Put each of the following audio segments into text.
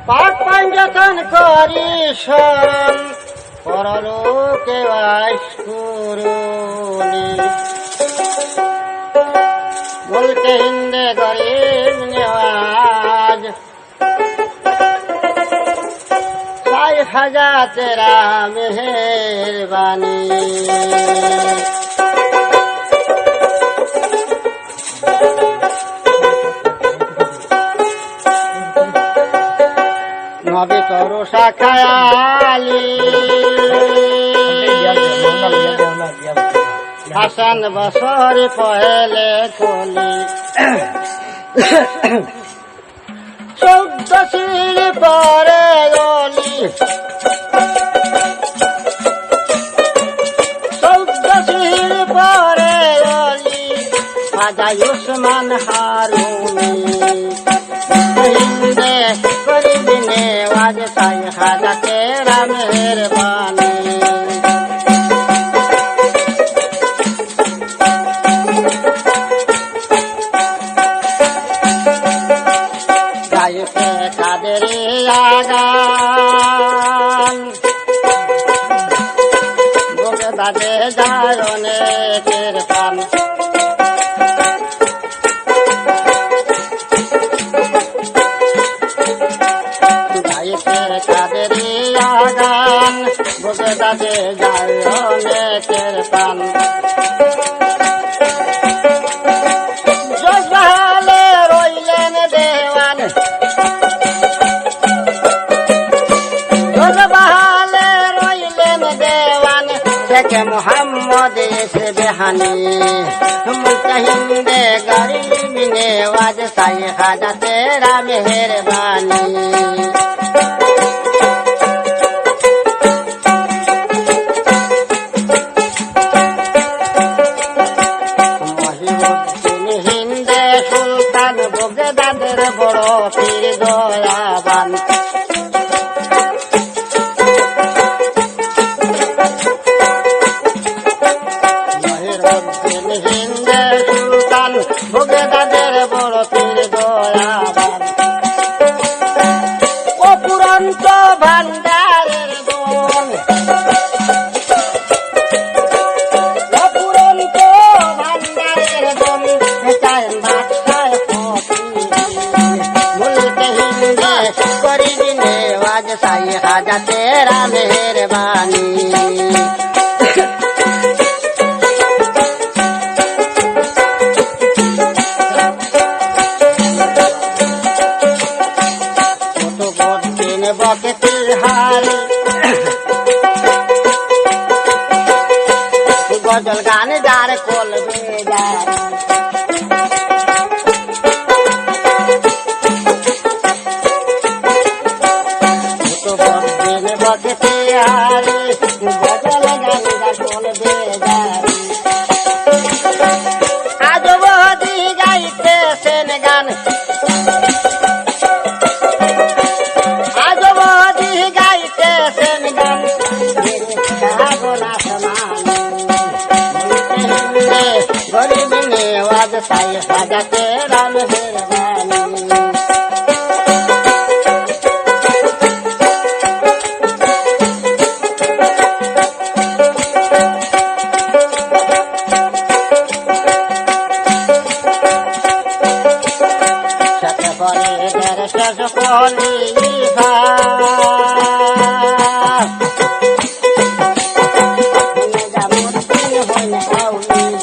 পাঠ পাঞ্জতন করি শরণ পরলোকে বাস করুনি বলতে হিন্দে গরিব নেওয়াজ সাই খাজা তেরা মেহেরবানি নবী তরু শাখায়ালি হাসান বছর পহেলে কলি 14 সিঁড়ি পরে গলি 14 সিঁড়ি পরে গলি খাজা উসমান হারুনি হিন্দে গরিব নেওয়াজ সাই খাজা তেরা মেহেরবানি গাইতে কাদেরিয়া গান বুকে বাজে যায় অনেকের প্রাণ কাদেরিয়া গান বুকে বাজে যায় অনেকের প্রাণ জোসবাহালে রইলেন দেওয়ান জোসবাহালে রইলেন দেওয়ান শেখে মোহাম্মদ এসে বেহানি মুলতাহিন্দে গরিব নেওয়াজ সাই খাজা তেরা মেহেরবানি বগদাদের বড় পীর দয়াবান মহিরুদ্দিন হিন্দে সুলতান বগদাদের বড় পীর দয়াবান অপুরন্ত ভান্ডারের দন অপুরন্ত ভান্ডারের দন চায় বাদশাহ গরিব নেওয়াজ সাই খাজা তেরা মেহেরবানি কুতুবউদ্দিন বখতিয়ারি গজল গান যার কলবে জারি বখতিয়ারি গজল গান যার কলবে জারি আজ বদি গাইতেছেন গান আজ বদি গাইতেছেন গান গরিব নেওয়াজ সাই খাজা তেরা মেহেরবানি শেষ খলিফা নিজামুদ্দিন হইন আউলিয়া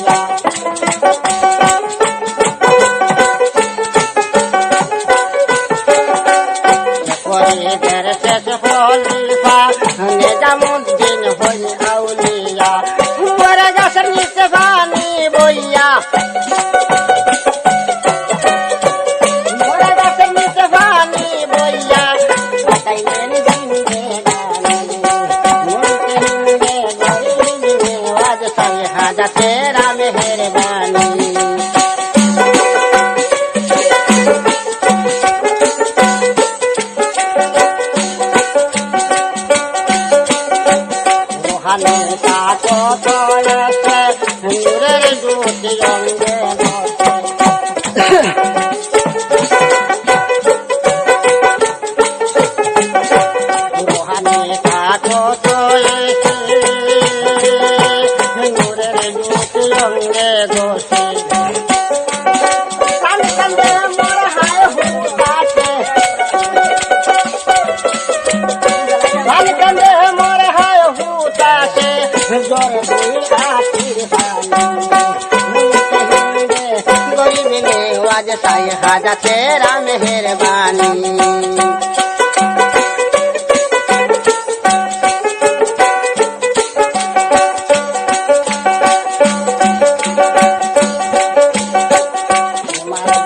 শেষ খলিফা নিজামুদ্দিন হইন আউলিয়া পরে গাছের নিচে পানি বইয়া খাজা তেরা মেহেরবানি রোহানে কাকত নূরের জ্যোতি রঙে মতো এসে নূরের জ্যোতি অঙ্গে ঘষে কান্দে কান্দে মোর হায় হুতাশে কান্দে কান্দে মোর হায় হুতাশে জ্বর দুই আখির পানি गरीब नेवाज साई खाजा तेरा मेहरबानी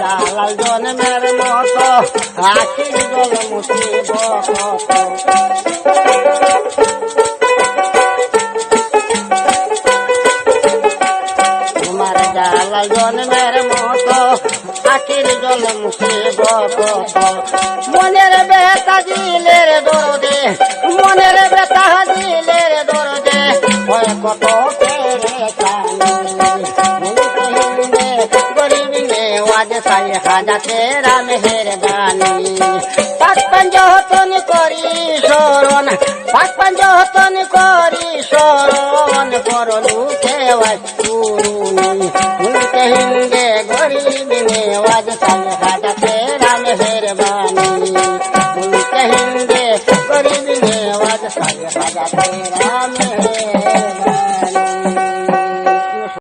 জালাল জন্মের মতো আখির জল মুছিব তোমার জালাল জন্মের মতো আখির জল মুছিব মনের বেতা দিলের দরদে মনের বেতা দিলের দরদে হয় কত পেরে গরিব নেওয়াজ সাই খাজা তেরা মেহরবানি পাক পঞ্জতন করি শরণ পাক পঞ্জতন করি শরণ করলু কেওয়াই পুরুনি উনকে হিন্দে গরিব নেওয়াজ সাই খাজা তেরা মেহরবানি উনকে হিন্দে গরিব নেওয়াজ সাই খাজা তেরা